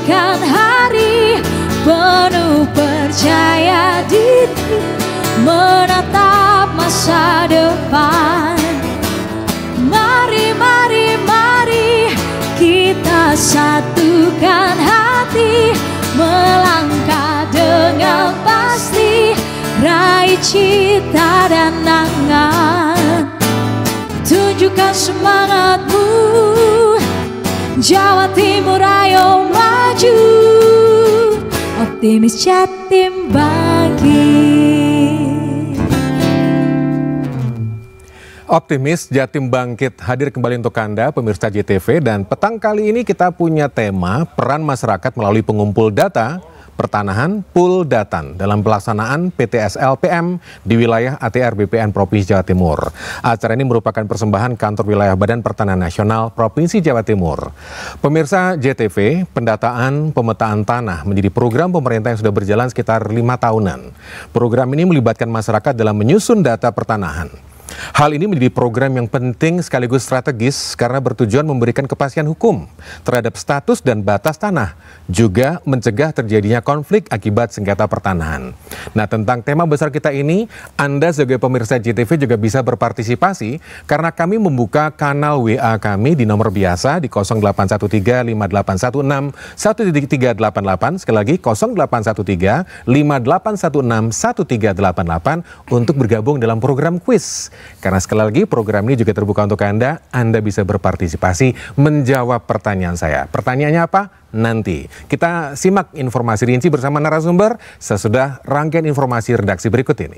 satukan hari, penuh percaya diri, menatap masa depan. Mari, mari, mari kita satukan hati, melangkah dengan pasti, raih cita dan angan. Tunjukkan semangatmu, Jawa Timur ayo maju, optimis Jatim bangkit. Optimis Jatim Bangkit hadir kembali untuk Anda, pemirsa JTV, dan petang kali ini kita punya tema peran masyarakat melalui pengumpul data pertanahan pool datan dalam pelaksanaan PTSL-PM di wilayah ATR BPN Provinsi Jawa Timur. Acara ini merupakan persembahan kantor wilayah Badan Pertanahan Nasional Provinsi Jawa Timur. Pemirsa JTV, pendataan pemetaan tanah menjadi program pemerintah yang sudah berjalan sekitar 5 tahunan. Program ini melibatkan masyarakat dalam menyusun data pertanahan. Hal ini menjadi program yang penting sekaligus strategis karena bertujuan memberikan kepastian hukum terhadap status dan batas tanah, juga mencegah terjadinya konflik akibat sengketa pertanahan. Nah, tentang tema besar kita ini, Anda sebagai pemirsa JTV juga bisa berpartisipasi karena kami membuka kanal WA kami di nomor biasa di 0813-5816-1388, sekali lagi 0813-5816-1388 untuk bergabung dalam program kuis. Karena sekali lagi program ini juga terbuka untuk Anda bisa berpartisipasi menjawab pertanyaan saya. Pertanyaannya apa? Nanti kita simak informasi rinci bersama narasumber sesudah rangkaian informasi redaksi berikut ini.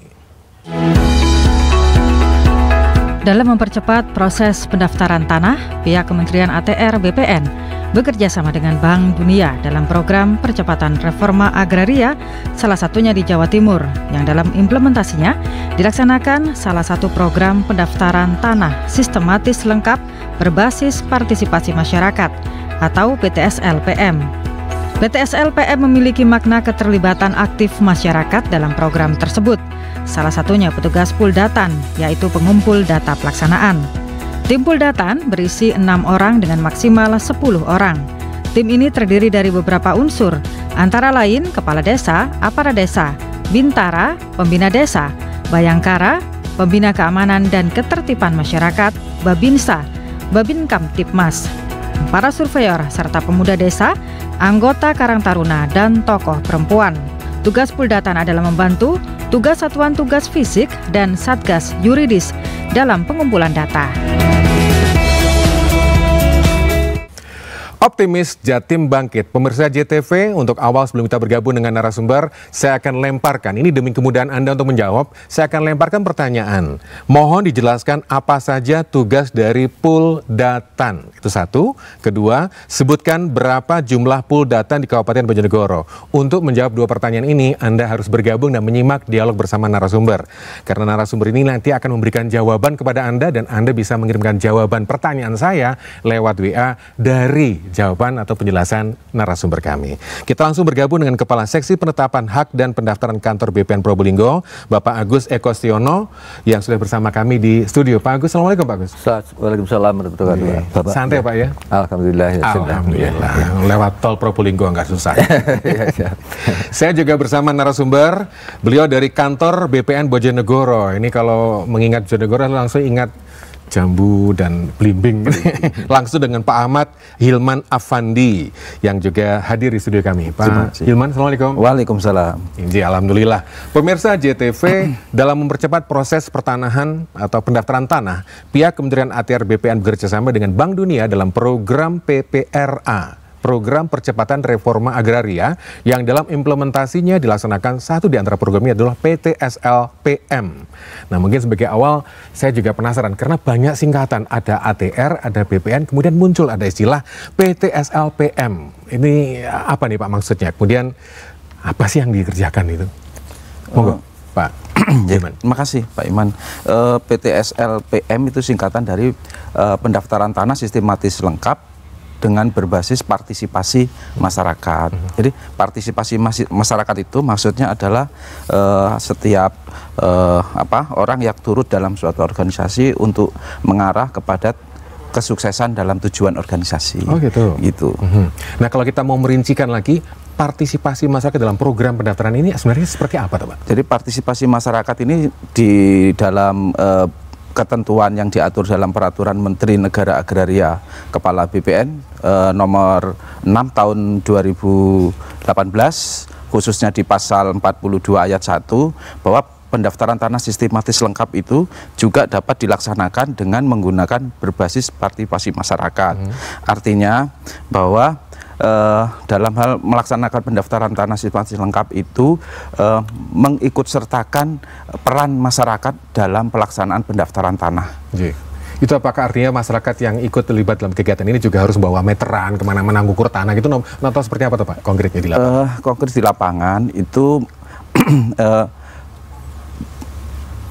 Dalam mempercepat proses pendaftaran tanah, pihak Kementerian ATR BPN bekerja sama dengan Bank Dunia dalam program percepatan reforma agraria, salah satunya di Jawa Timur, yang dalam implementasinya dilaksanakan salah satu program pendaftaran tanah sistematis lengkap berbasis partisipasi masyarakat atau PTSL-PM. PTSL-PM memiliki makna keterlibatan aktif masyarakat dalam program tersebut. Salah satunya petugas pool datan, yaitu pengumpul data pelaksanaan. Tim pool datan berisi 6 orang dengan maksimal 10 orang. Tim ini terdiri dari beberapa unsur, antara lain Kepala Desa, Aparat Desa, Bintara, Pembina Desa, Bayangkara, Pembina Keamanan dan Ketertiban Masyarakat, Babinsa, Babin Kamtipmas, para surveyor serta pemuda desa, anggota Karang Taruna, dan tokoh perempuan. Tugas pool datan adalah membantu tugas satuan tugas fisik dan satgas yuridis dalam pengumpulan data. Optimis Jatim Bangkit. Pemirsa JTV, untuk awal sebelum kita bergabung dengan narasumber, saya akan lemparkan, ini demi kemudahan Anda untuk menjawab, saya akan lemparkan pertanyaan. Mohon dijelaskan apa saja tugas dari pool datan. Itu satu. Kedua, sebutkan berapa jumlah pool datan di Kabupaten Bojonegoro. Untuk menjawab dua pertanyaan ini, Anda harus bergabung dan menyimak dialog bersama narasumber. Karena narasumber ini nanti akan memberikan jawaban kepada Anda dan Anda bisa mengirimkan jawaban pertanyaan saya lewat WA dari jawaban atau penjelasan narasumber kami. Kita langsung bergabung dengan Kepala Seksi Penetapan Hak dan Pendaftaran Kantor BPN Probolinggo, Bapak Agus Eko Stiono, yang sudah bersama kami di studio. Pak Agus, Assalamualaikum Pak Agus. Waalaikumsalam warahmatullahi wabarakatuh. Santai Pak ya? Alhamdulillah. Ya, Alhamdulillah. Lewat tol Probolinggo nggak susah. Saya juga bersama narasumber, beliau dari kantor BPN Bojonegoro. Ini kalau mengingat Bojonegoro langsung ingat jambu dan belimbing. Langsung dengan Pak Ahmad Hilman Afandi yang juga hadir di studio kami. Pak Hilman, Assalamualaikum. Waalaikumsalam. Alhamdulillah. Pemirsa JTV, dalam mempercepat proses pertanahan atau pendaftaran tanah, pihak Kementerian ATR BPN bekerjasama dengan Bank Dunia dalam program PPRA, Program Percepatan Reforma Agraria, yang dalam implementasinya dilaksanakan satu di antara programnya adalah PTSL-PM. Nah, mungkin sebagai awal saya juga penasaran karena banyak singkatan, ada ATR, ada BPN, kemudian muncul ada istilah PTSL-PM. Ini apa nih Pak maksudnya? Kemudian apa sih yang dikerjakan itu? Monggo, Pak. Terima kasih Pak Iman. PTSL-PM itu singkatan dari pendaftaran tanah sistematis lengkap dengan berbasis partisipasi masyarakat. Jadi partisipasi masyarakat itu maksudnya adalah setiap orang yang turut dalam suatu organisasi untuk mengarah kepada kesuksesan dalam tujuan organisasi. Oh gitu. Gitu. Nah kalau kita mau merincikan lagi, partisipasi masyarakat dalam program pendaftaran ini sebenarnya seperti apa, Pak? Jadi partisipasi masyarakat ini di dalam ketentuan yang diatur dalam Peraturan Menteri Negara Agraria Kepala BPN nomor 6 tahun 2018, khususnya di pasal 42 ayat 1, bahwa pendaftaran tanah sistematis lengkap itu juga dapat dilaksanakan dengan menggunakan berbasis partisipasi masyarakat. Artinya bahwa dalam hal melaksanakan pendaftaran tanah sistematis lengkap itu mengikutsertakan peran masyarakat dalam pelaksanaan pendaftaran tanah. Itu apakah artinya masyarakat yang ikut terlibat dalam kegiatan ini juga harus bawa meteran kemana-mana ngukur tanah gitu? Atau seperti apa tuh Pak konkretnya di lapangan? Konkret di lapangan itu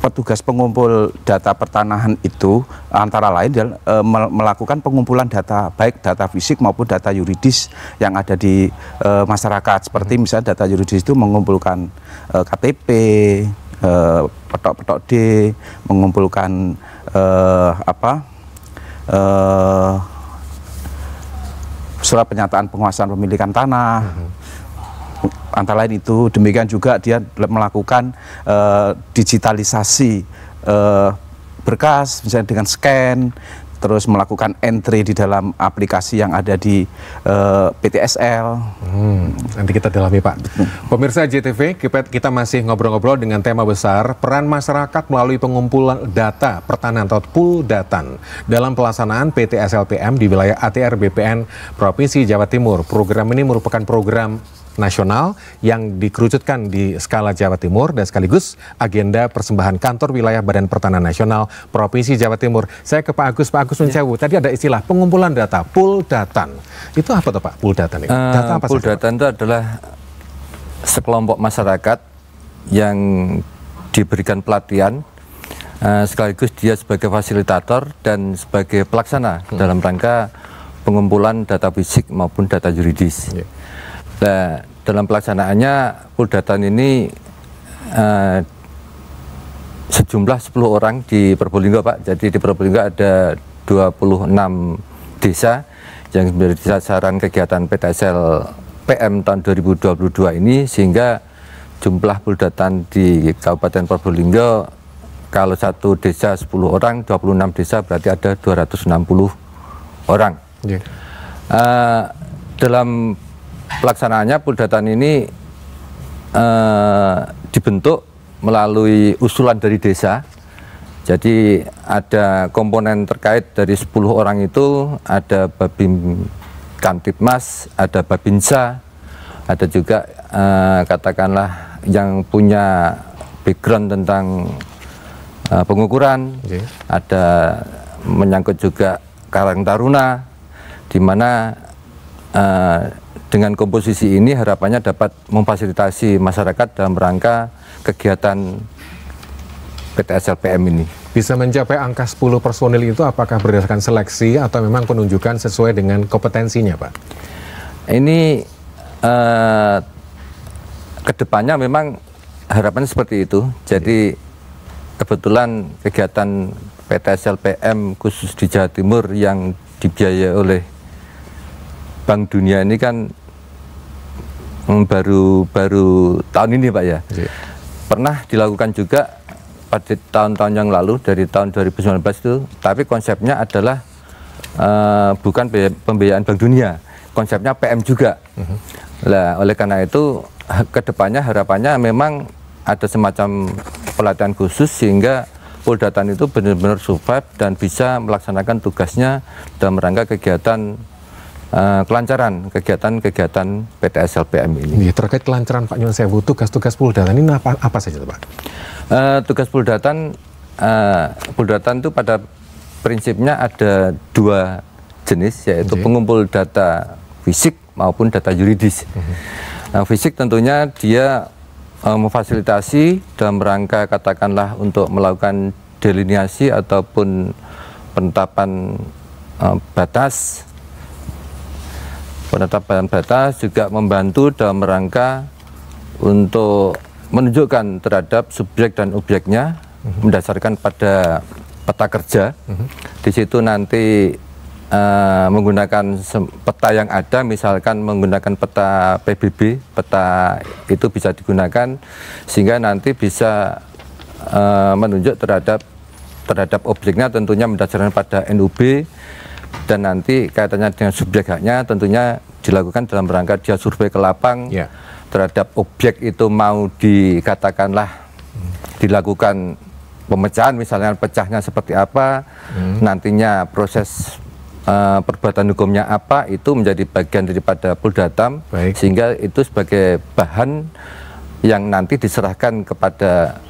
petugas pengumpul data pertanahan itu antara lain melakukan pengumpulan data, baik data fisik maupun data yuridis yang ada di masyarakat. Seperti misalnya data yuridis itu mengumpulkan KTP, petok-petok D, mengumpulkan surat pernyataan penguasaan pemilikan tanah. Antara lain itu, demikian juga dia melakukan digitalisasi berkas, misalnya dengan scan, terus melakukan entry di dalam aplikasi yang ada di PTSL. Nanti kita dalami Pak. Pemirsa JTV, kita masih ngobrol-ngobrol dengan tema besar peran masyarakat melalui pengumpulan data pertanahan atau pool datan dalam pelaksanaan PTSLPM di wilayah ATR BPN Provinsi Jawa Timur. Program ini merupakan program nasional yang dikerucutkan di skala Jawa Timur dan sekaligus agenda persembahan kantor wilayah Badan Pertanahan Nasional Provinsi Jawa Timur. Saya ke Pak Agus. Pak Agus Mencewu, tadi ada istilah pengumpulan data, pool datan. Itu apa tuh Pak, pool datan ini? Data apa pool saja, datan itu adalah sekelompok masyarakat yang diberikan pelatihan, sekaligus dia sebagai fasilitator dan sebagai pelaksana dalam rangka pengumpulan data fisik maupun data yuridis. Nah, dalam pelaksanaannya pool datan ini sejumlah 10 orang di Probolinggo Pak. Jadi di Probolinggo ada 26 desa yang menjadi sasaran kegiatan PTSL PM tahun 2022 ini, sehingga jumlah pool datan di Kabupaten Probolinggo kalau satu desa 10 orang, 26 desa berarti ada 260 orang. Dalam pelaksanaannya pool datan ini dibentuk melalui usulan dari desa. Jadi ada komponen terkait dari 10 orang itu, ada Babin Kamtipmas, ada Babinsa, ada juga katakanlah yang punya background tentang pengukuran, ada menyangkut juga Karang Taruna, di mana dengan komposisi ini harapannya dapat memfasilitasi masyarakat dalam rangka kegiatan PTSLPM ini. Bisa mencapai angka 10 personil itu apakah berdasarkan seleksi atau memang penunjukan sesuai dengan kompetensinya Pak? Ini kedepannya memang harapannya seperti itu. Jadi kebetulan kegiatan PTSLPM khusus di Jawa Timur yang dibiayai oleh Bank Dunia ini kan baru tahun ini Pak ya. Pernah dilakukan juga pada tahun-tahun yang lalu dari tahun 2019 itu, tapi konsepnya adalah bukan pembiayaan Bank Dunia, konsepnya PM juga. Nah, oleh karena itu kedepannya harapannya memang ada semacam pelatihan khusus sehingga pool datan itu benar-benar survive dan bisa melaksanakan tugasnya dalam rangka kegiatan kelancaran kegiatan PTSLPM ini. Terkait kelancaran Pak Nyuwun Sewu, tugas-tugas pool datan ini apa saja Pak? Tugas pool datan itu pada prinsipnya ada 2 jenis, yaitu pengumpul data fisik maupun data yuridis. Nah, fisik tentunya dia memfasilitasi dalam rangka katakanlah untuk melakukan delineasi ataupun penetapan batas. Penetapan batas juga membantu dalam rangka untuk menunjukkan terhadap subjek dan objeknya berdasarkan pada peta kerja. Di situ nanti menggunakan peta yang ada, misalkan menggunakan peta PBB, peta itu bisa digunakan sehingga nanti bisa menunjuk terhadap objeknya, tentunya berdasarkan pada NUB, dan nanti kaitannya dengan subjek haknya tentunya dilakukan dalam rangka dia survei ke lapang terhadap objek itu, mau dikatakanlah dilakukan pemecahan, misalnya pecahnya seperti apa, nantinya proses perbuatan hukumnya apa, itu menjadi bagian daripada Poldatam, sehingga itu sebagai bahan yang nanti diserahkan kepada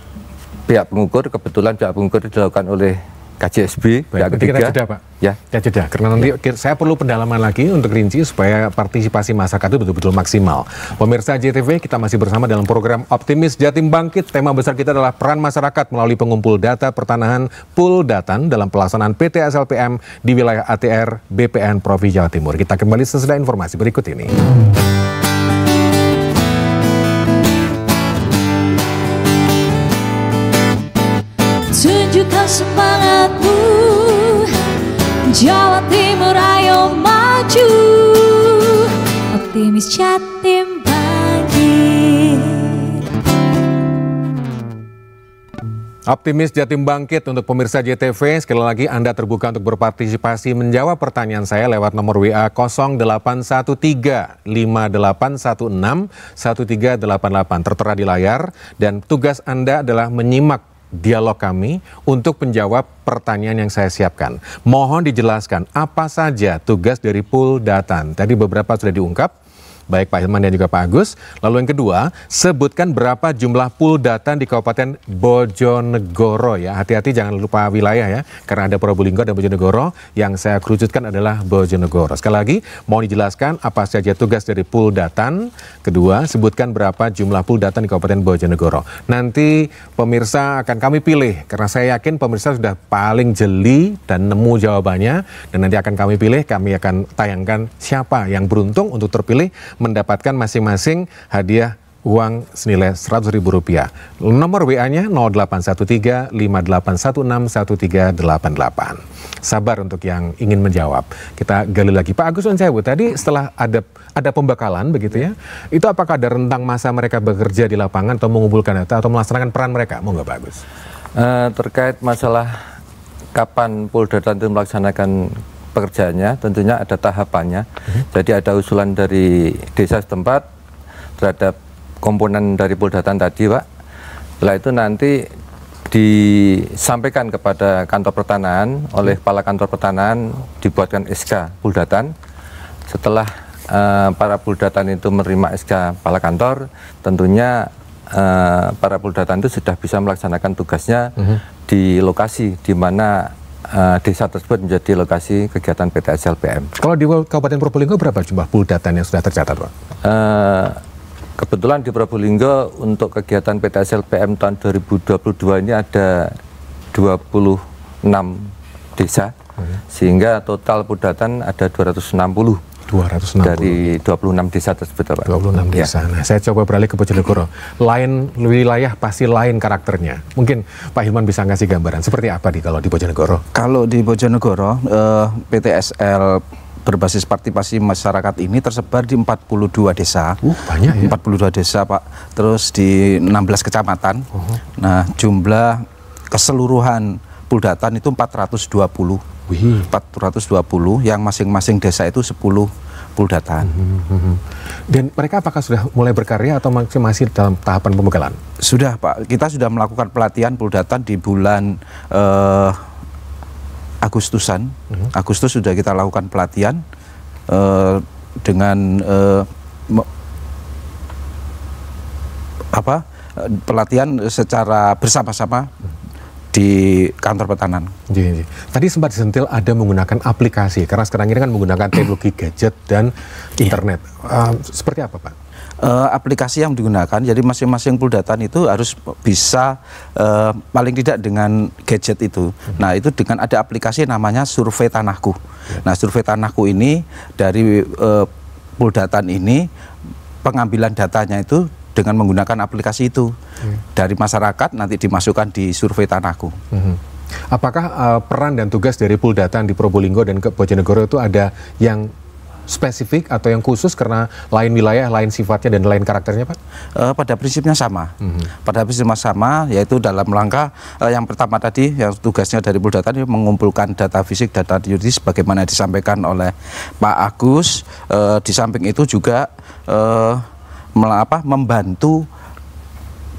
pihak pengukur. Kebetulan pihak pengukur dilakukan oleh KJSB, pihak ketiga. Kita jeda, Pak. Ya jeda, karena nanti saya perlu pendalaman lagi untuk rinci supaya partisipasi masyarakat itu betul-betul maksimal. Pemirsa JTV, kita masih bersama dalam program Optimis Jatim Bangkit. Tema besar kita adalah peran masyarakat melalui pengumpul data pertanahan Puldatan dalam pelaksanaan PTSLPM di wilayah ATR BPN Provinsi Jawa Timur. Kita kembali sesudah informasi berikut ini. Tunjukkan semangatmu, Jawa Timur ayo maju, Optimis Jatim Bangkit. Optimis Jatim Bangkit untuk pemirsa JTV. Sekali lagi Anda terbuka untuk berpartisipasi menjawab pertanyaan saya lewat nomor WA 0813 5816 1388 tertera di layar, dan tugas Anda adalah menyimak dialog kami untuk menjawab pertanyaan yang saya siapkan. Mohon dijelaskan apa saja tugas dari Puldatan. Tadi beberapa sudah diungkap, baik Pak Hilman dan juga Pak Agus. Lalu yang kedua, sebutkan berapa jumlah Puldatan di Kabupaten Bojonegoro ya. Hati-hati jangan lupa wilayah ya, karena ada Probolinggo dan Bojonegoro. Yang saya kerucutkan adalah Bojonegoro. Sekali lagi, mau dijelaskan apa saja tugas dari Puldatan. Kedua, sebutkan berapa jumlah Puldatan di Kabupaten Bojonegoro. Nanti pemirsa akan kami pilih, karena saya yakin pemirsa sudah paling jeli dan nemu jawabannya. Dan nanti akan kami pilih, kami akan tayangkan siapa yang beruntung untuk terpilih mendapatkan masing-masing hadiah uang senilai Rp100.000. Nomor WA-nya 0813 5816 1388. Sabar untuk yang ingin menjawab. Kita gali lagi. Pak Agus Oncewu, tadi setelah ada pembekalan begitu ya, itu apakah ada rentang masa mereka bekerja di lapangan atau mengumpulkan data atau melaksanakan peran mereka? Mau nggak Pak Agus? Terkait masalah kapan Puldatan itu melaksanakan pekerjaannya, tentunya ada tahapannya. Jadi ada usulan dari desa setempat terhadap komponen dari Puldatan tadi, Pak. Setelah itu nanti disampaikan kepada kantor pertanahan, oleh kepala kantor pertanahan dibuatkan SK Puldatan. Setelah para Puldatan itu menerima SK kepala kantor, tentunya para Puldatan itu sudah bisa melaksanakan tugasnya di lokasi di mana desa tersebut menjadi lokasi kegiatan PTSLPM. Kalau di Kabupaten Probolinggo berapa jumlah Puldatan yang sudah tercatat, Pak? Kebetulan di Probolinggo untuk kegiatan PTSLPM tahun 2022 ini ada 26 desa, sehingga total Puldatan ada 260. Dari 26 desa tersebut, Pak. 26 desa. Nah, saya coba beralih ke Bojonegoro. Lain wilayah pasti lain karakternya. Mungkin Pak Hilman bisa ngasih gambaran seperti apa kalau di Bojonegoro? Kalau di Bojonegoro, PTSL berbasis partisipasi masyarakat ini tersebar di 42 desa. Banyak ya? 42 desa, Pak. Terus di 16 kecamatan. Nah, jumlah keseluruhan Puldatan itu 420. 420, yang masing-masing desa itu 10 Puldatan. Dan mereka apakah sudah mulai berkarya atau masih dalam tahapan pembekalan? Sudah, Pak. Kita sudah melakukan pelatihan Puldatan di bulan Agustusan. Agustus sudah kita lakukan pelatihan dengan pelatihan secara bersama-sama di kantor pertanahan. Tadi sempat disentil ada menggunakan aplikasi, karena sekarang ini kan menggunakan teknologi gadget dan internet. Seperti apa, Pak? Aplikasi yang digunakan, jadi masing-masing Puldatan itu harus bisa paling tidak dengan gadget itu. Nah, itu dengan ada aplikasi namanya Survei Tanahku. Nah, Survei Tanahku ini dari Puldatan ini pengambilan datanya itu dengan menggunakan aplikasi itu dari masyarakat, nanti dimasukkan di Survei Tanahku. Apakah peran dan tugas dari Puldatan di Probolinggo dan ke Bojonegoro itu ada yang spesifik atau yang khusus karena lain wilayah, lain sifatnya dan lain karakternya, Pak? Pada prinsipnya sama. Pada prinsipnya sama, yaitu dalam rangka yang pertama tadi, yang tugasnya dari Puldatan ini mengumpulkan data fisik, data yuridis, bagaimana disampaikan oleh Pak Agus. Di samping itu juga membantu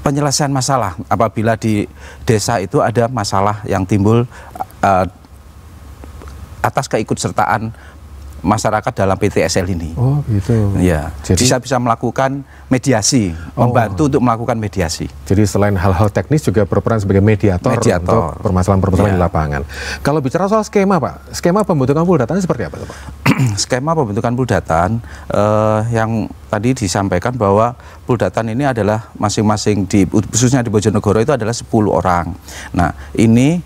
penyelesaian masalah apabila di desa itu ada masalah yang timbul atas keikutsertaan masyarakat dalam PTSL ini. Oh gitu. Ya, jadi bisa melakukan mediasi, membantu untuk melakukan mediasi. Jadi selain hal-hal teknis juga berperan sebagai mediator untuk permasalahan-permasalahan di lapangan. Kalau bicara soal skema, Pak, skema pembentukan Puldatan seperti apa, Pak? Skema pembentukan Puldatan yang tadi disampaikan bahwa Puldatan ini adalah masing-masing khususnya di Bojonegoro itu adalah 10 orang. Nah, ini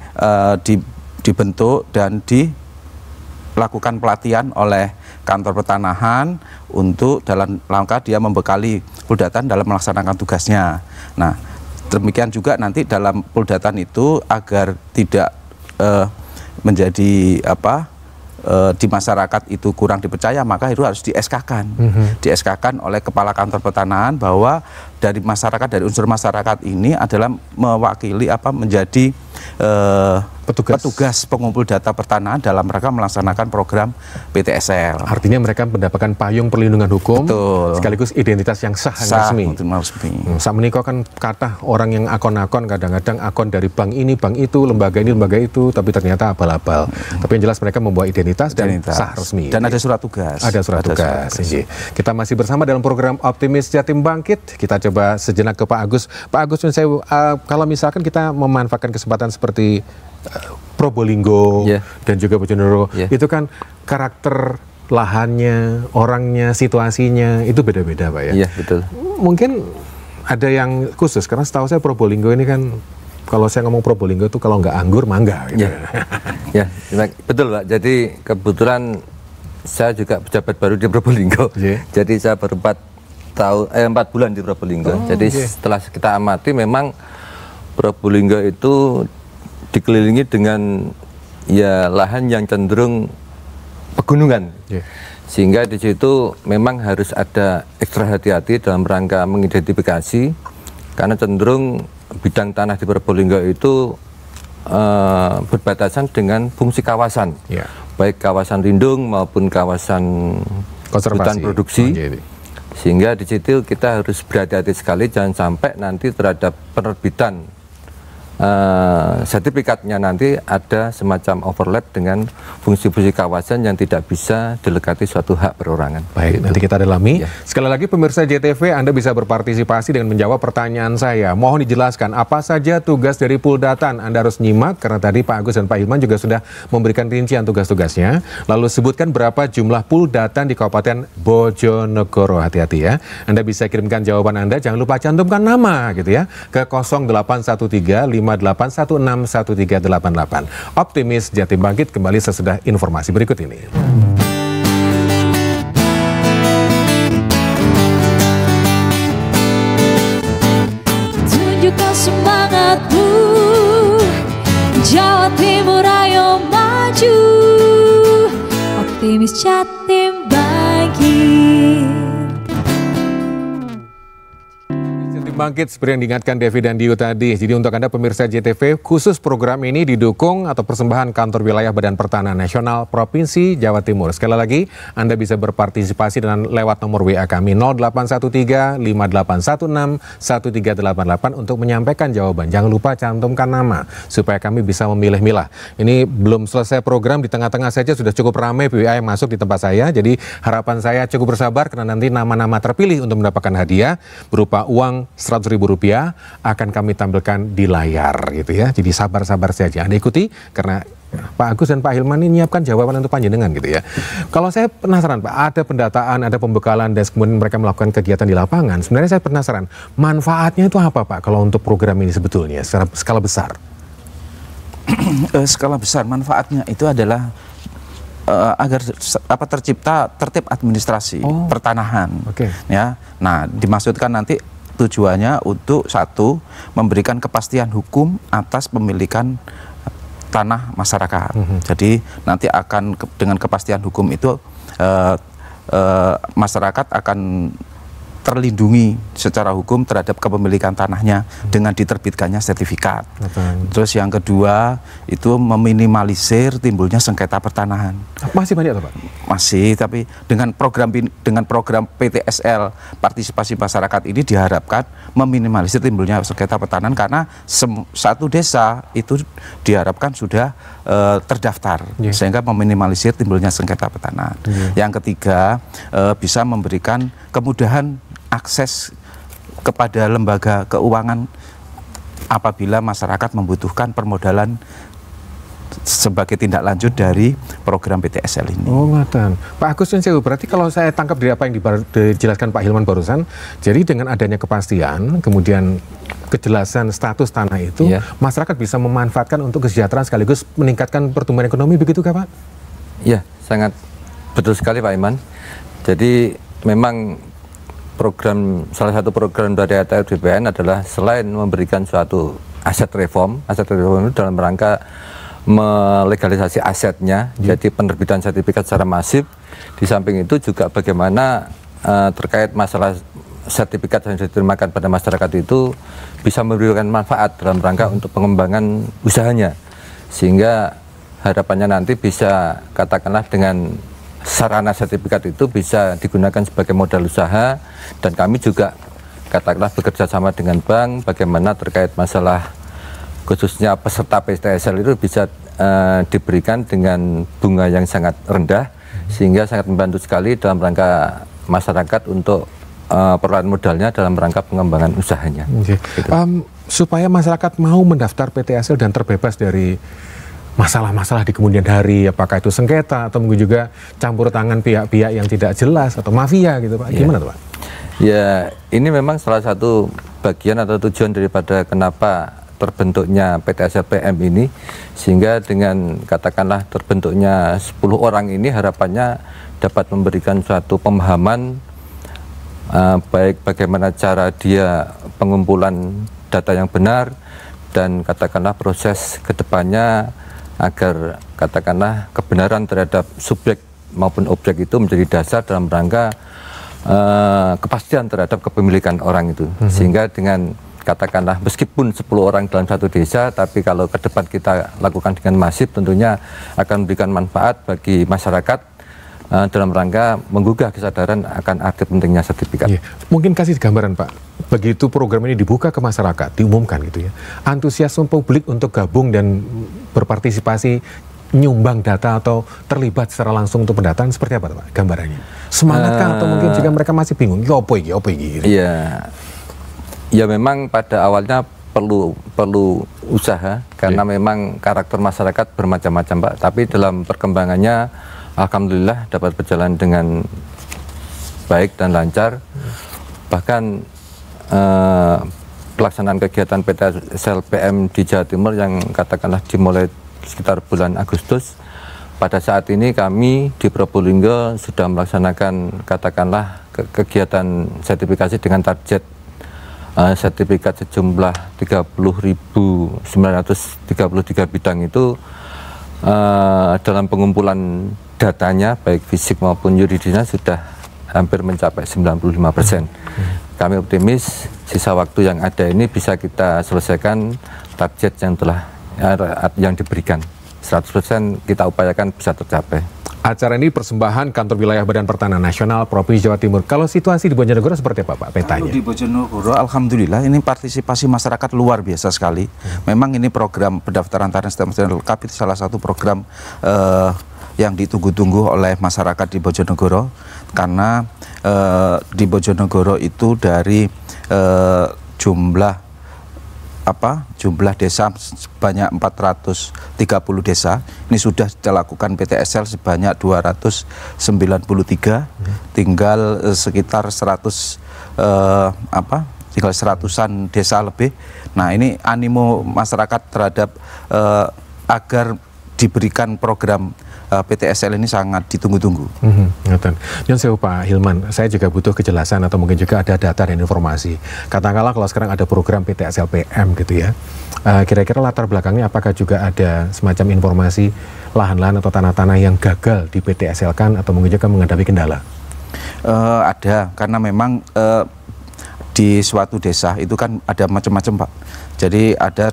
dibentuk dan dilakukan pelatihan oleh kantor pertanahan untuk dalam rangka dia membekali Puldatan dalam melaksanakan tugasnya. Nah, demikian juga nanti dalam Puldatan itu agar tidak menjadi di masyarakat itu kurang dipercaya, maka itu harus di-SK-kan. Di-SK-kan oleh kepala kantor pertanahan bahwa dari masyarakat, dari unsur masyarakat ini adalah mewakili menjadi petugas pengumpul data pertanahan dalam rangka melaksanakan program PTSL. Artinya mereka mendapatkan payung perlindungan hukum, sekaligus identitas yang sah dan resmi. Saat menikah kan kata orang yang akun-akun kadang-kadang akun dari bank ini, bank itu, lembaga ini, lembaga itu, tapi ternyata abal-abal. Tapi yang jelas mereka membawa identitas dan sah resmi. Dan ada surat tugas. Ada surat tugas. Kita masih bersama dalam program Optimis Jatim Bangkit. Kita coba sejenak ke Pak Agus. Pak Agus, kalau misalkan kita memanfaatkan kesempatan seperti Probolinggo dan juga Bojonegoro, itu kan karakter lahannya, orangnya, situasinya itu beda-beda, Pak ya. Iya, betul. Mungkin ada yang khusus karena setahu saya Probolinggo ini kan, kalau saya ngomong Probolinggo itu kalau nggak anggur mangga gitu. Ya, betul, Pak. Jadi kebetulan saya juga pejabat baru di Probolinggo. Jadi saya baru 4 bulan di Probolinggo. Jadi setelah kita amati memang Probolinggo itu dikelilingi dengan lahan yang cenderung pegunungan, sehingga di situ memang harus ada ekstra hati-hati dalam rangka mengidentifikasi, karena cenderung bidang tanah di Probolinggo itu berbatasan dengan fungsi kawasan, baik kawasan lindung maupun kawasan hutan produksi, sehingga di situ kita harus berhati-hati sekali jangan sampai nanti terhadap penerbitan sertifikatnya nanti ada semacam overlap dengan fungsi-fungsi kawasan yang tidak bisa dilekati suatu hak perorangan. Baik, nanti kita dalami. Sekali lagi pemirsa JTV, Anda bisa berpartisipasi dengan menjawab pertanyaan saya. Mohon dijelaskan apa saja tugas dari Puldatan. Anda harus nyimak karena tadi Pak Agus dan Pak Hilman juga sudah memberikan rincian tugas-tugasnya. Lalu sebutkan berapa jumlah Puldatan di Kabupaten Bojonegoro. Hati-hati ya. Anda bisa kirimkan jawaban Anda, jangan lupa cantumkan nama gitu ya, ke 0813 58161388. Optimis Jatim Bangkit kembali sesudah informasi berikut ini. Tunjukkan semangatmu, Jawa Timur ayo maju. Optimis Jatim Bangkit. Bangkit seperti yang diingatkan Devi dan Diu tadi. Jadi untuk Anda pemirsa JTV, khusus program ini didukung atau persembahan Kantor Wilayah Badan Pertanahan Nasional Provinsi Jawa Timur. Sekali lagi, Anda bisa berpartisipasi dengan lewat nomor WA kami 0813 5816 1388 untuk menyampaikan jawaban. Jangan lupa cantumkan nama supaya kami bisa memilih-milah. Ini belum selesai program, di tengah-tengah saja sudah cukup ramai WA yang masuk di tempat saya. Jadi harapan saya cukup bersabar karena nanti nama-nama terpilih untuk mendapatkan hadiah berupa uang Rp100.000 akan kami tampilkan di layar gitu ya. Jadi sabar-sabar saja. Anda ikuti karena Pak Agus dan Pak Hilman ini menyiapkan jawaban untuk panjenengan gitu ya. Kalau saya penasaran Pak, ada pendataan, ada pembekalan dan kemudian mereka melakukan kegiatan di lapangan. Sebenarnya saya penasaran, manfaatnya itu apa Pak kalau untuk program ini sebetulnya secara skala besar? Skala besar manfaatnya itu adalah agar tercipta tertib administrasi pertanahan. Ya. Nah, dimaksudkan nanti tujuannya untuk satu, memberikan kepastian hukum atas pemilikan tanah masyarakat. Jadi nanti akan dengan kepastian hukum itu masyarakat akan terlindungi secara hukum terhadap kepemilikan tanahnya dengan diterbitkannya sertifikat. Terus yang kedua itu meminimalisir timbulnya sengketa pertanahan. Masih banyak Pak? Masih, tapi dengan program PTSL partisipasi masyarakat ini diharapkan meminimalisir timbulnya sengketa pertanahan karena satu desa itu diharapkan sudah terdaftar sehingga meminimalisir timbulnya sengketa pertanahan. Yang ketiga bisa memberikan kemudahan akses kepada lembaga keuangan apabila masyarakat membutuhkan permodalan sebagai tindak lanjut dari program PTSL ini. Oh, ngatan. Pak Agus Sewu, berarti kalau saya tangkap dari apa yang dijelaskan Pak Hilman barusan, jadi dengan adanya kepastian, kemudian kejelasan status tanah itu, masyarakat bisa memanfaatkan untuk kesejahteraan sekaligus meningkatkan pertumbuhan ekonomi, begitu Pak? Iya, sangat betul sekali Pak Iman. Jadi memang salah satu program dari ATR BPN adalah selain memberikan suatu aset reform itu dalam rangka melegalisasi asetnya, jadi penerbitan sertifikat secara masif. Di samping itu juga bagaimana terkait masalah sertifikat yang diterima pada masyarakat itu bisa memberikan manfaat dalam rangka untuk pengembangan usahanya, sehingga harapannya nanti bisa katakanlah dengan sarana sertifikat itu bisa digunakan sebagai modal usaha, dan kami juga katakanlah bekerja sama dengan bank bagaimana terkait masalah khususnya peserta PTSL itu bisa diberikan dengan bunga yang sangat rendah, sehingga sangat membantu sekali dalam rangka masyarakat untuk perolahan modalnya dalam rangka pengembangan usahanya. Gitu. Supaya masyarakat mau mendaftar PTSL dan terbebas dari masalah-masalah di kemudian hari, apakah itu sengketa atau mungkin juga campur tangan pihak-pihak yang tidak jelas atau mafia gitu Pak, gimana tuh Pak? Ya, ini memang salah satu bagian atau tujuan daripada kenapa terbentuknya PTSL PM ini, sehingga dengan katakanlah terbentuknya 10 orang ini harapannya dapat memberikan suatu pemahaman baik bagaimana cara dia pengumpulan data yang benar, dan katakanlah proses kedepannya agar katakanlah kebenaran terhadap subjek maupun objek itu menjadi dasar dalam rangka kepastian terhadap kepemilikan orang itu. Sehingga dengan katakanlah meskipun 10 orang dalam satu desa, tapi kalau ke depan kita lakukan dengan masif tentunya akan memberikan manfaat bagi masyarakat dalam rangka menggugah kesadaran akan arti pentingnya sertifikat. Mungkin kasih gambaran Pak, begitu program ini dibuka ke masyarakat, diumumkan gitu ya, antusiasme publik untuk gabung dan berpartisipasi nyumbang data atau terlibat secara langsung untuk pendataan seperti apa Pak gambarannya? Semangatkah atau mungkin jika mereka masih bingung, apa ini? Ya memang pada awalnya perlu usaha karena memang karakter masyarakat bermacam-macam Pak, tapi dalam perkembangannya alhamdulillah dapat berjalan dengan baik dan lancar. Bahkan pelaksanaan kegiatan PTSL PM di Jawa Timur yang katakanlah dimulai sekitar bulan Agustus, pada saat ini kami di Probolinggo sudah melaksanakan katakanlah kegiatan sertifikasi dengan target sertifikat sejumlah 30.933 bidang itu dalam pengumpulan datanya baik fisik maupun yuridisnya sudah hampir mencapai 95%. Kami optimis sisa waktu yang ada ini bisa kita selesaikan target yang diberikan. 100% kita upayakan bisa tercapai. Acara ini persembahan Kantor Wilayah Badan Pertanahan Nasional Provinsi Jawa Timur. Kalau situasi di Bojonegoro seperti apa Pak petanya? Kalau di Bojonegoro alhamdulillah ini partisipasi masyarakat luar biasa sekali. Memang ini program pendaftaran tanah sistematis lengkap itu salah satu program yang ditunggu-tunggu oleh masyarakat di Bojonegoro, karena di Bojonegoro itu dari jumlah desa sebanyak 430 desa, ini sudah dilakukan PTSL sebanyak 293, tinggal sekitar 100-an desa lebih. Nah, ini animo masyarakat terhadap agar diberikan program PTSL ini sangat ditunggu-tunggu. Dan saya Pak Hilman, saya juga butuh kejelasan atau mungkin juga ada data dan informasi. Katakanlah kalau sekarang ada program PTSL PM gitu ya, kira-kira latar belakangnya apakah juga ada semacam informasi lahan-lahan atau tanah-tanah yang gagal di PTSL kan atau mungkin juga menghadapi kendala? Ada, karena memang di suatu desa itu kan ada macam-macam Pak. Jadi ada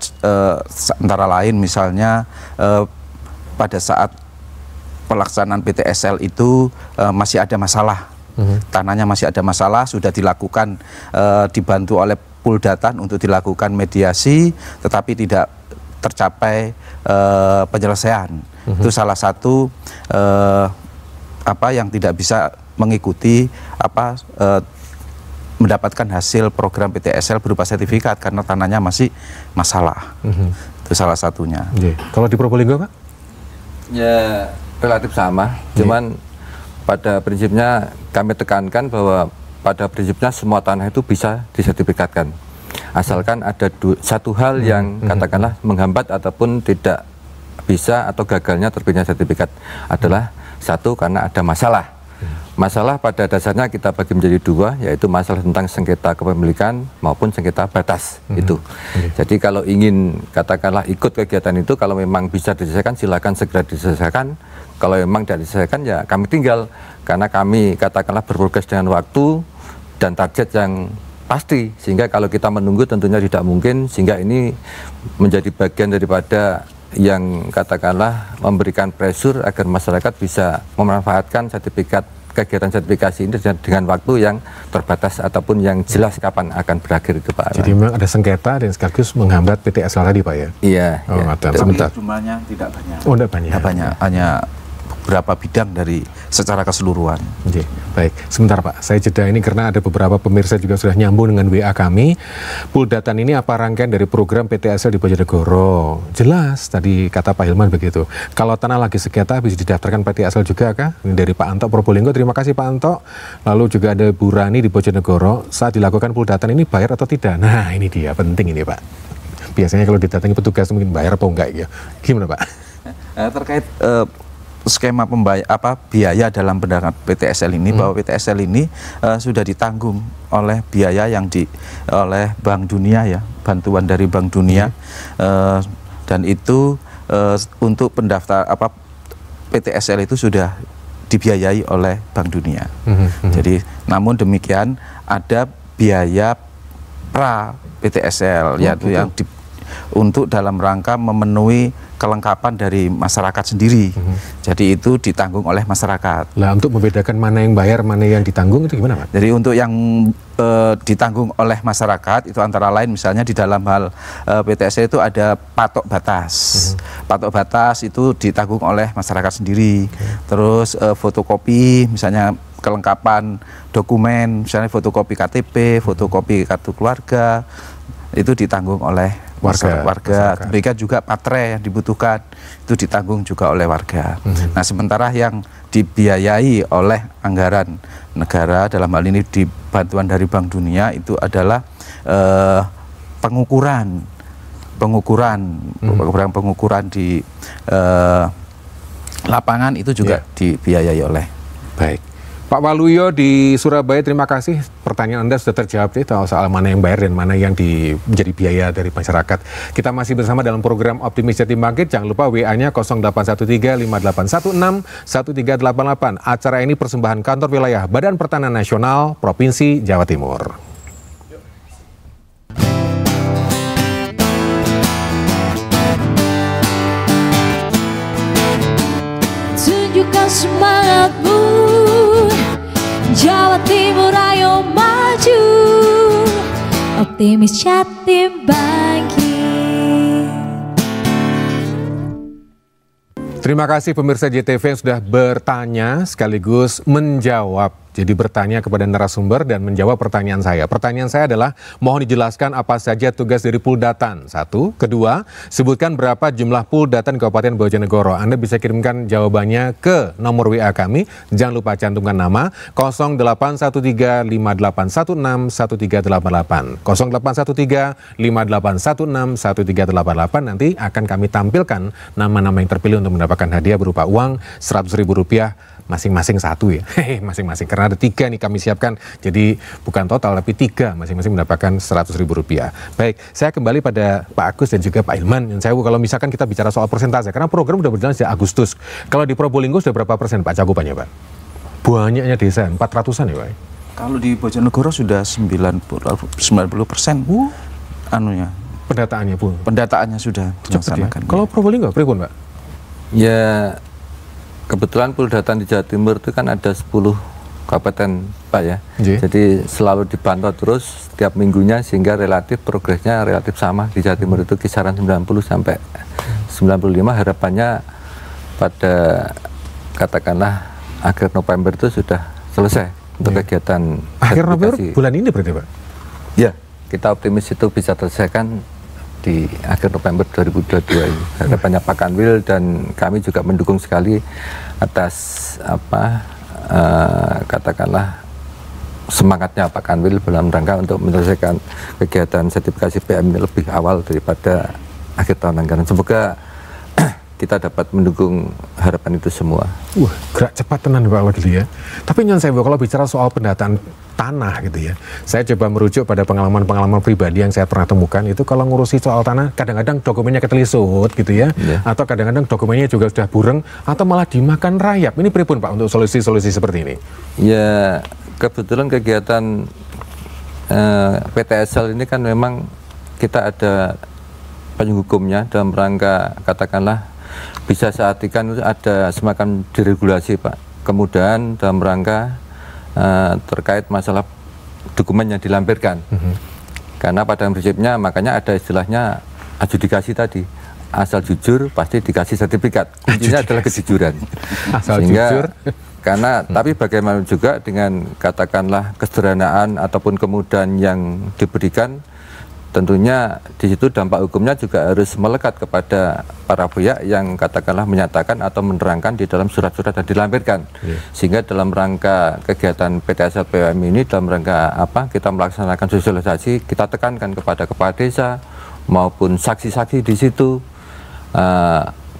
antara lain misalnya pada saat pelaksanaan PTSL itu masih ada masalah, tanahnya masih ada masalah, sudah dilakukan dibantu oleh Puldatan untuk dilakukan mediasi, tetapi tidak tercapai penyelesaian. Itu salah satu yang tidak bisa mengikuti mendapatkan hasil program PTSL berupa sertifikat karena tanahnya masih masalah. Itu salah satunya. Kalau di Probolinggo Pak? Ya relatif sama, cuman pada prinsipnya kami tekankan bahwa pada prinsipnya semua tanah itu bisa disertifikatkan, asalkan ada satu hal yang katakanlah menghambat ataupun tidak bisa atau gagalnya terbitnya sertifikat adalah satu karena ada masalah. Masalah pada dasarnya kita bagi menjadi dua, yaitu masalah tentang sengketa kepemilikan maupun sengketa batas itu. Jadi kalau ingin katakanlah ikut kegiatan itu, kalau memang bisa diselesaikan silakan segera diselesaikan. Kalau memang tidak diselesaikan ya kami tinggal, karena kami katakanlah berprogres dengan waktu dan target yang pasti, sehingga kalau kita menunggu tentunya tidak mungkin, sehingga ini menjadi bagian daripada yang katakanlah memberikan pressure agar masyarakat bisa memanfaatkan kegiatan sertifikasi ini dengan waktu yang terbatas ataupun yang jelas kapan akan berakhir itu Pak. Jadi memang ada sengketa dan sekaligus menghambat PTSL tadi Pak ya? Iya. Sebentar. Jumlahnya tidak banyak. Oh tidak banyak. Tidak banyak, hanya beberapa bidang dari secara keseluruhan. Baik, sebentar Pak, saya jeda ini karena ada beberapa pemirsa juga sudah nyambung dengan WA kami. Puldatan ini apa rangkaian dari program PTSL di Bojonegoro? Jelas, tadi kata Pak Hilman begitu. Kalau tanah lagi sengketa bisa didaftarkan PTSL juga kah? Ini dari Pak Anto Probolinggo, terima kasih Pak Anto. Lalu juga ada Bu Rani di Bojonegoro, saat dilakukan puldatan ini bayar atau tidak? Nah ini dia, penting ini Pak. Biasanya kalau didatangi petugas mungkin bayar atau enggak ya? Gimana Pak? Terkait skema biaya dalam pendanaan PTSL ini, bahwa PTSL ini sudah ditanggung oleh biaya yang oleh Bank Dunia ya, bantuan dari Bank Dunia, dan itu untuk pendaftar PTSL itu sudah dibiayai oleh Bank Dunia. Jadi namun demikian ada biaya pra PTSL yaitu yang untuk dalam rangka memenuhi kelengkapan dari masyarakat sendiri. Jadi itu ditanggung oleh masyarakat. Lah untuk membedakan mana yang bayar, mana yang ditanggung itu gimana Pak? Jadi untuk yang ditanggung oleh masyarakat itu antara lain misalnya di dalam hal PTSL itu ada patok batas. Patok batas itu ditanggung oleh masyarakat sendiri. Terus fotokopi misalnya kelengkapan dokumen, misalnya fotokopi KTP, fotokopi kartu keluarga, itu ditanggung oleh warga. Demikian juga baterai yang dibutuhkan itu ditanggung juga oleh warga. Nah sementara yang dibiayai oleh anggaran negara dalam hal ini di bantuan dari Bank Dunia itu adalah pengukuran di lapangan itu juga dibiayai oleh. Baik. Pak Waluyo di Surabaya, terima kasih. Pertanyaan Anda sudah terjawab soal mana yang bayar dan mana yang menjadi biaya dari masyarakat. Kita masih bersama dalam program Optimis Jatim Bangkit. Jangan lupa WA-nya 0813-5816-1388. Acara ini persembahan kantor wilayah Badan Pertanahan Nasional Provinsi Jawa Timur. Tunjukkan semangatmu, Jawa Timur ayo maju, Optimis Jatim Bangkit. Terima kasih pemirsa JTV yang sudah bertanya sekaligus menjawab jadi bertanya kepada narasumber dan menjawab pertanyaan saya. Pertanyaan saya adalah, mohon dijelaskan apa saja tugas dari Puldatan. 1. Kedua, sebutkan berapa jumlah Puldatan Kabupaten Bojonegoro. Anda bisa kirimkan jawabannya ke nomor WA kami. Jangan lupa cantumkan nama 081358161388. 081358161388. Nanti akan kami tampilkan nama-nama yang terpilih untuk mendapatkan hadiah berupa uang Rp100.000 masing-masing satu ya, masing-masing, karena ada 3 nih kami siapkan, jadi bukan total tapi 3 masing-masing mendapatkan Rp100.000. Baik, saya kembali pada Pak Agus dan juga Pak Hilman. Yang saya kalau misalkan kita bicara soal persentase, karena program sudah berjalan sejak Agustus. Kalau di Probolinggo sudah berapa persen Pak cakupannya Pak? Banyaknya desa, 400-an ya Pak? Kalau di Bojonegoro sudah 90%. Anunya. Pendataannya Bu? Pendataannya sudah dilaksanakan. Kalau Probolinggo, pripun Pak? Ya, kebetulan Puldatan di Jawa Timur itu kan ada 10 kabupaten Pak ya. Jadi selalu dipantau terus setiap minggunya sehingga relatif progresnya relatif sama. Di Jawa Timur itu kisaran 90 sampai 95. Harapannya pada katakanlah akhir November itu sudah selesai untuk kegiatan akhir November bulan ini berarti Pak? Ya, kita optimis itu bisa selesaikan di akhir November 2022 ini. Harapannya Pak Kanwil dan kami juga mendukung sekali atas katakanlah semangatnya Pak Kanwil dalam rangka untuk menyelesaikan kegiatan sertifikasi PM ini lebih awal daripada akhir tahun anggaran. Semoga kita dapat mendukung harapan itu semua. Gerak cepat tenan Pak Wakil ya. Tapi nyon saya kalau bicara soal pendataan tanah gitu ya, saya coba merujuk pada pengalaman-pengalaman pribadi yang saya pernah temukan. Itu kalau ngurusi soal tanah, kadang-kadang dokumennya ketelisut gitu ya, atau kadang-kadang dokumennya juga sudah bureng, atau malah dimakan rayap. Ini pripun Pak untuk solusi-solusi seperti ini? Ya, kebetulan kegiatan PTSL ini kan memang kita ada payung hukumnya dalam rangka katakanlah bisa seartikan ada semacam diregulasi Pak, kemudahan dalam rangka terkait masalah dokumen yang dilampirkan. Karena pada prinsipnya makanya ada istilahnya adjudikasi tadi, asal jujur pasti dikasih sertifikat. Kuncinya adalah kejujuran. Asal sehingga, jujur. Karena tapi bagaimana juga dengan katakanlah kesederhanaan ataupun kemudahan yang diberikan, tentunya di situ dampak hukumnya juga harus melekat kepada para pihak yang katakanlah menyatakan atau menerangkan di dalam surat-surat yang dilampirkan. Sehingga dalam rangka kegiatan PTSL PWM ini dalam rangka apa kita melaksanakan sosialisasi, kita tekankan kepada kepala desa maupun saksi-saksi di situ.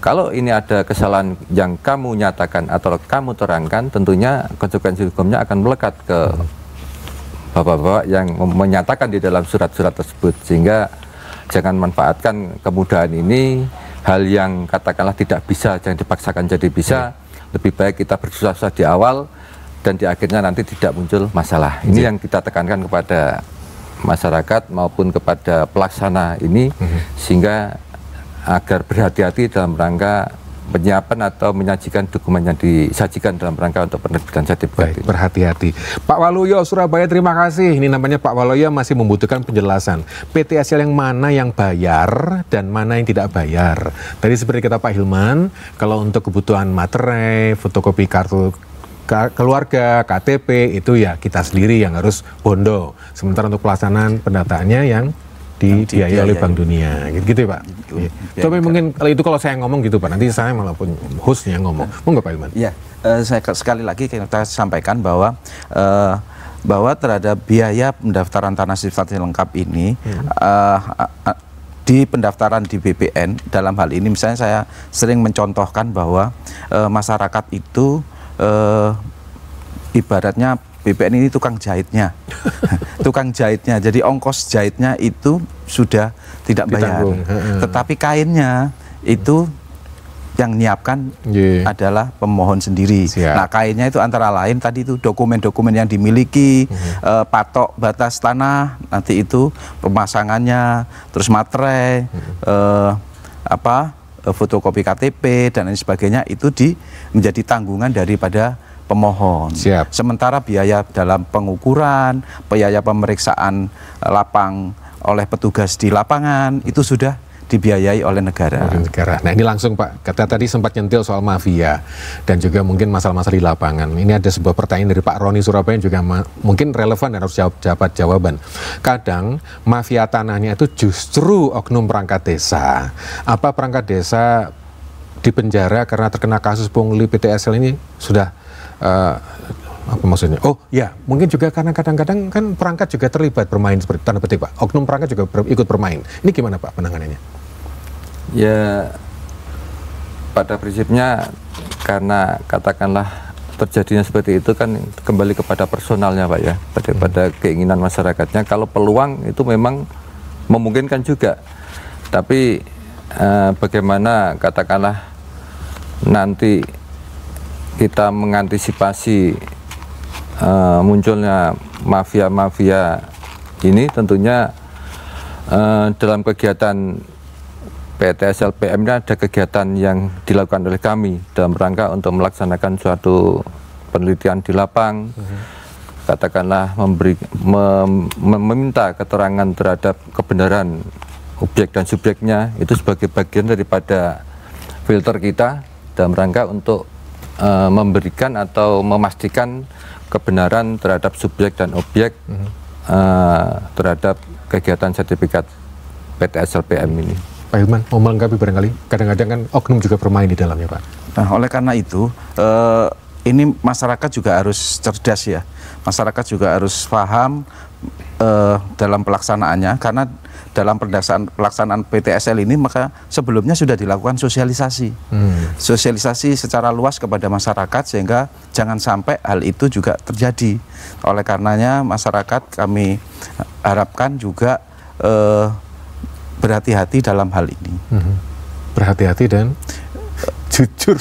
Kalau ini ada kesalahan yang kamu nyatakan atau kamu terangkan, tentunya konsekuensi hukumnya akan melekat ke bapak-bapak yang menyatakan di dalam surat-surat tersebut, sehingga jangan manfaatkan kemudahan ini, hal yang katakanlah tidak bisa jangan dipaksakan jadi bisa. Lebih baik kita bersusah-susah di awal dan di akhirnya nanti tidak muncul masalah. Ini yang kita tekankan kepada masyarakat maupun kepada pelaksana ini, sehingga agar berhati-hati dalam rangka penyiapan atau menyajikan dokumen yang disajikan dalam rangka untuk penerbitan sertifikat. Baik, berhati-hati. Pak Waluyo Surabaya, terima kasih. Ini namanya Pak Waluyo masih membutuhkan penjelasan. PTSL yang mana yang bayar dan mana yang tidak bayar. Tadi seperti kata Pak Hilman, kalau untuk kebutuhan materai, fotokopi kartu keluarga, KTP, itu ya kita sendiri yang harus bondo. Sementara untuk pelaksanaan pendataannya yang dibiayai oleh Bank Dunia, gitu ya Pak. Coba mungkin kalau saya ngomong gitu Pak, nanti saya malah pun hostnya ngomong. Mau nggak Pak Hilman? Iya, saya sekali lagi kita sampaikan bahwa terhadap biaya pendaftaran tanah sertifikasi lengkap ini di pendaftaran di BPN dalam hal ini misalnya saya sering mencontohkan bahwa masyarakat itu ibaratnya BPN ini tukang jahitnya, jadi ongkos jahitnya itu sudah tidak bayar, tetapi kainnya itu yang nyiapkan adalah pemohon sendiri. Nah, kainnya itu antara lain tadi itu dokumen-dokumen yang dimiliki, patok batas tanah, nanti itu pemasangannya, terus materai, fotokopi KTP dan lain sebagainya itu menjadi tanggungan daripada pemohon. Sementara biaya dalam pengukuran, biaya pemeriksaan lapang oleh petugas di lapangan itu sudah dibiayai oleh negara. Nah ini langsung Pak, kata tadi sempat nyentil soal mafia dan juga mungkin masalah-masalah di lapangan. Ini ada sebuah pertanyaan dari Pak Roni Surabaya yang juga mungkin relevan dan harus dapat jawaban. Kadang mafia tanahnya itu justru oknum perangkat desa. Apa perangkat desa dipenjara karena terkena kasus pungli PTSL ini sudah apa maksudnya? Oh ya, mungkin juga karena kadang-kadang kan perangkat juga terlibat bermain seperti tanda petik Pak. Oknum perangkat juga ikut bermain. Ini gimana Pak penanganannya? Ya, pada prinsipnya karena katakanlah terjadinya seperti itu kan kembali kepada personalnya Pak ya, pada keinginan masyarakatnya. Kalau peluang itu memang memungkinkan juga, tapi bagaimana katakanlah nanti kita mengantisipasi munculnya mafia-mafia ini, tentunya dalam kegiatan PTSL PM ini ada kegiatan yang dilakukan oleh kami dalam rangka untuk melaksanakan suatu penelitian di lapang, katakanlah meminta keterangan terhadap kebenaran objek dan subjeknya, itu sebagai bagian daripada filter kita dalam rangka untuk memberikan atau memastikan kebenaran terhadap subjek dan objek terhadap kegiatan sertifikat PTSL PM ini. Pak Hilman mau melengkapi barangkali, kadang-kadang kan oknum juga bermain di dalamnya Pak. Nah oleh karena itu ini masyarakat juga harus cerdas ya, masyarakat juga harus paham dalam pelaksanaannya, karena dalam pelaksanaan PTSL ini maka sebelumnya sudah dilakukan sosialisasi, sosialisasi secara luas kepada masyarakat sehingga jangan sampai hal itu juga terjadi. Oleh karenanya masyarakat kami harapkan juga berhati-hati dalam hal ini. Berhati-hati dan jujur.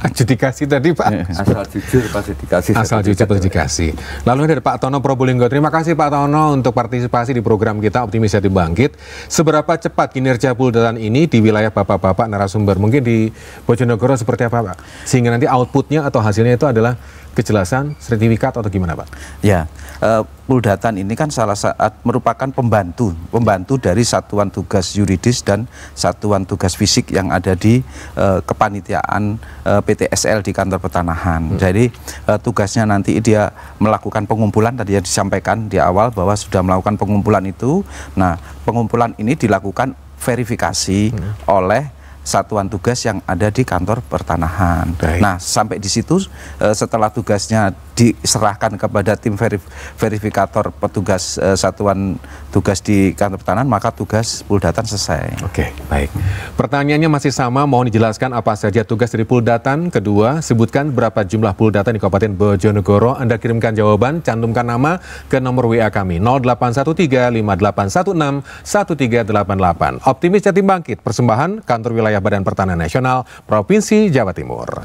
Adjudikasi tadi Pak. Asal jujur pasti dikasih. Asal jujur pasti dikasih. Lalu dari Pak Tono Probolinggo. Terima kasih Pak Tono untuk partisipasi di program kita Optimis Jatim Bangkit. Seberapa cepat kinerja Puldatan ini di wilayah Bapak-Bapak narasumber? Mungkin di Bojonegoro seperti apa Pak? Sehingga nanti outputnya atau hasilnya itu adalah kejelasan, sertifikat atau gimana Pak? Ya, Puldatan ini kan merupakan pembantu dari satuan tugas yuridis dan satuan tugas fisik yang ada di kepanitiaan PTSL di kantor pertanahan. Jadi tugasnya nanti dia melakukan pengumpulan, tadi yang disampaikan di awal bahwa sudah melakukan pengumpulan itu. Nah, pengumpulan ini dilakukan verifikasi oleh satuan tugas yang ada di kantor pertanahan. Baik. Nah, sampai di situ setelah tugasnya diserahkan kepada tim verifikator petugas satuan tugas di kantor pertanahan, maka tugas Puldatan selesai. Oke, baik. Pertanyaannya masih sama, mohon dijelaskan apa saja tugas dari Puldatan. Kedua, sebutkan berapa jumlah Puldatan di Kabupaten Bojonegoro. Anda kirimkan jawaban, cantumkan nama ke nomor WA kami 0813 5816 1388. Optimis Jatim Bangkit, persembahan Kantor Wilayah Badan Pertanahan Nasional Provinsi Jawa Timur.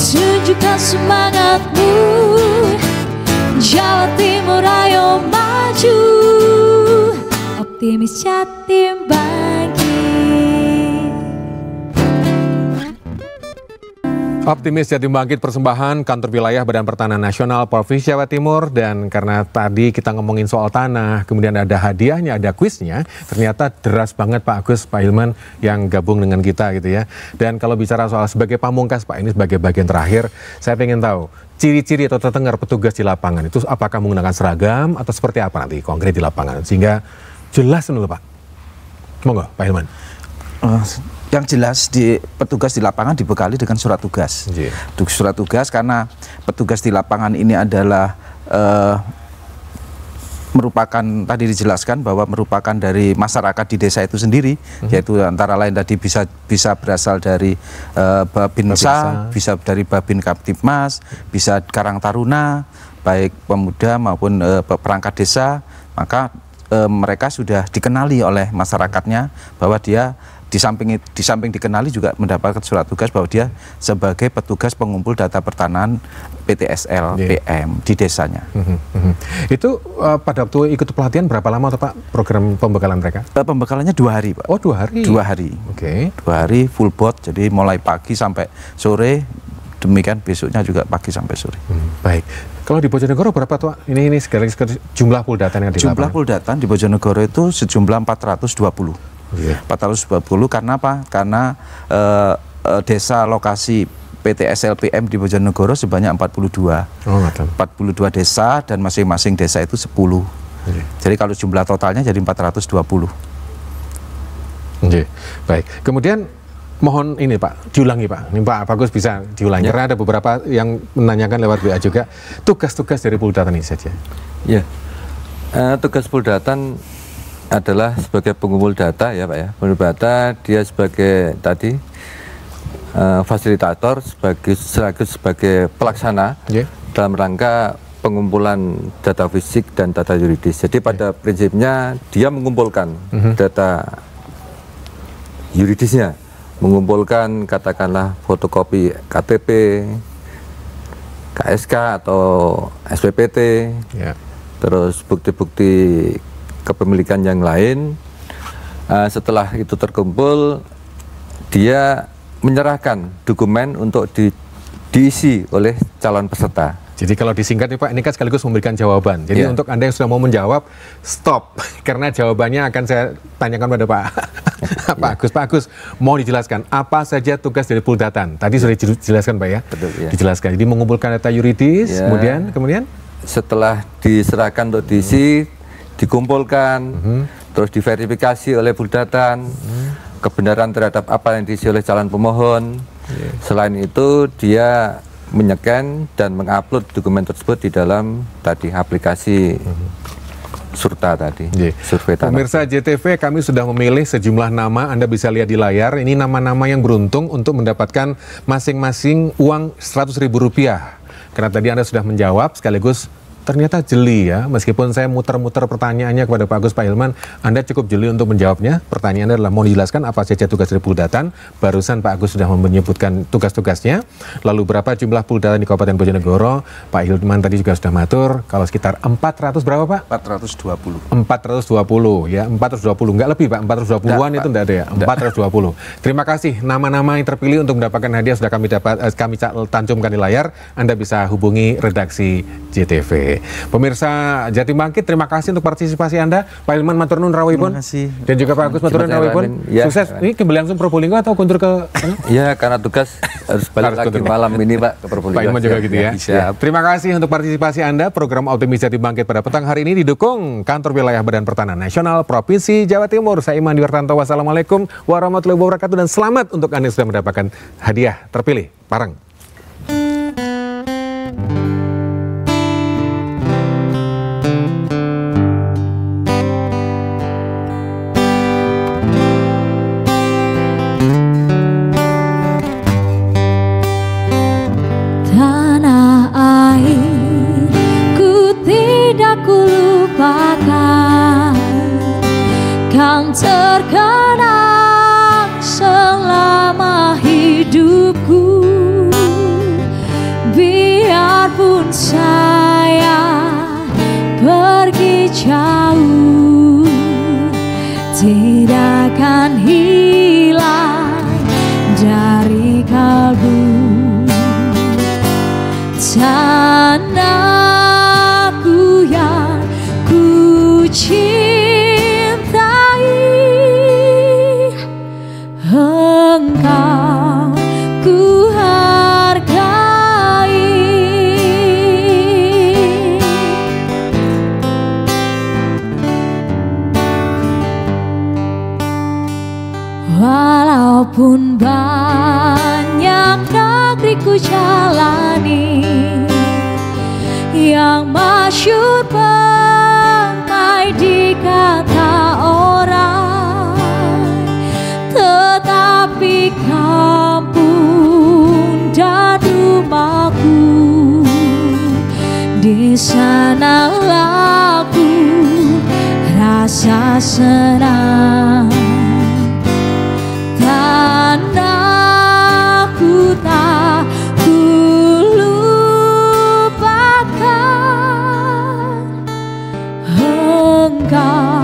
Tunjukkan semangatmu, Jawa Timur ayo maju, Optimis Jatim Bangkit. Optimis Jatim Bangkit, persembahan Kantor Wilayah Badan Pertanahan Nasional Provinsi Jawa Timur. Dan karena tadi kita ngomongin soal tanah, kemudian ada hadiahnya, ada kuisnya, ternyata deras banget Pak Agus, Pak Hilman yang gabung dengan kita gitu ya. Dan kalau bicara soal sebagai pamungkas Pak, ini sebagai bagian terakhir, saya pengen tahu ciri-ciri atau terdengar petugas di lapangan itu apakah menggunakan seragam atau seperti apa nanti konkret di lapangan, sehingga jelas dulu Pak. Monggo Pak Hilman. Yang jelas petugas di lapangan dibekali dengan surat tugas. Surat tugas karena petugas di lapangan ini adalah merupakan, tadi dijelaskan bahwa merupakan dari masyarakat di desa itu sendiri, yaitu antara lain tadi bisa berasal dari Babinsa, bisa dari Babin Kaptipmas, bisa Karang Taruna, baik pemuda maupun perangkat desa, maka mereka sudah dikenali oleh masyarakatnya bahwa dia di samping dikenali juga mendapatkan surat tugas bahwa dia sebagai petugas pengumpul data pertanahan PTSL PM di desanya. Itu pada waktu ikut pelatihan berapa lama Pak program pembekalan mereka? Pembekalannya 2 hari Pak. Oh 2 hari? 2 hari. Oke. 2 hari full board, jadi mulai pagi sampai sore demikian besoknya juga pagi sampai sore. Baik. Kalau di Bojonegoro berapa tuh? Ini sekali jumlah pool data yang di Jumlah pool data di Bojonegoro itu sejumlah 420. 420 karena apa? Karena desa lokasi PT SLPM di Bojonegoro sebanyak 42. 42 desa dan masing-masing desa itu 10. Jadi kalau jumlah totalnya jadi 420. Baik. Kemudian mohon ini Pak, diulangi Pak. Ini Pak Bagus bisa diulangi. Karena ada beberapa yang menanyakan lewat WA juga. Tugas-tugas dari pool data ini saja. Ya. Tugas pool data adalah sebagai pengumpul data ya Pak ya. Pengumpul data dia sebagai tadi fasilitator, sebagai pelaksana dalam rangka pengumpulan data fisik dan data yuridis. Jadi pada prinsipnya dia mengumpulkan data yuridisnya, mengumpulkan katakanlah fotokopi KTP, KSK atau SPPT, terus bukti-bukti kepemilikan yang lain. Setelah itu terkumpul, dia menyerahkan dokumen untuk diisi oleh calon peserta. Jadi kalau disingkat nih Pak, ini kan sekaligus memberikan jawaban. Jadi untuk Anda yang sudah mau menjawab, stop. Karena jawabannya akan saya tanyakan pada Pak Agus. Pak Agus, mau dijelaskan apa saja tugas dari pool data? Tadi sudah dijelaskan Pak ya? Betul, ya. Dijelaskan. Jadi mengumpulkan data yuridis, kemudian? Setelah diserahkan untuk diisi, dikumpulkan, terus diverifikasi oleh pool data, kebenaran terhadap apa yang diisi oleh calon pemohon. Selain itu, dia menyekan dan mengupload dokumen tersebut di dalam tadi aplikasi Surta tadi. Survei Tanah. Pemirsa JTV, kami sudah memilih sejumlah nama, Anda bisa lihat di layar. Ini nama-nama yang beruntung untuk mendapatkan masing-masing uang Rp100.000. Karena tadi Anda sudah menjawab sekaligus ternyata jeli ya, meskipun saya muter-muter pertanyaannya kepada Pak Agus, Pak Hilman, Anda cukup jeli untuk menjawabnya. Pertanyaannya adalah mau dijelaskan apa saja tugas dari pool data. Barusan Pak Agus sudah menyebutkan tugas-tugasnya. Lalu berapa jumlah pool data di Kabupaten Bojonegoro? Pak Hilman tadi juga sudah matur, kalau sekitar 400 berapa Pak? 420. 420 ya, 420, nggak lebih Pak, 420-an itu enggak ada ya, 420. Terima kasih, nama-nama yang terpilih untuk mendapatkan hadiah sudah kami tancapkan di layar. Anda bisa hubungi redaksi JTV. Pemirsa Jatim Bangkit, terima kasih untuk partisipasi Anda. Pak Hilman matur nuwun rawuhipun. Terima kasih. Dan juga Pak Agus matur nuwun rawuhipun. Sukses. Ini kembali langsung Probolinggo atau kuntur ke sana? Ya, karena tugas harus balik lagi malam ini Pak ke Probolinggo. Pak Hilman juga gitu ya. Terima kasih untuk partisipasi Anda. Program Optimis Jatim Bangkit pada petang hari ini didukung Kantor Wilayah Badan Pertanahan Nasional Provinsi Jawa Timur. Saya Iman Diwartanto. Wassalamualaikum warahmatullahi wabarakatuh, dan selamat untuk Anda yang sudah mendapatkan hadiah terpilih. Parang. Kan terkenang selama hidupku, biarpun saya pergi jauh, tidak akan hilang dari kalbu. Tanahku yang ku Engkau ku hargai. Walaupun banyak negeri ku jalani, yang masyhur permai di kata orang, tetapi kampung dan rumahku, di sanalah aku rasa senang. Tanahku tak ku lupakan, engkau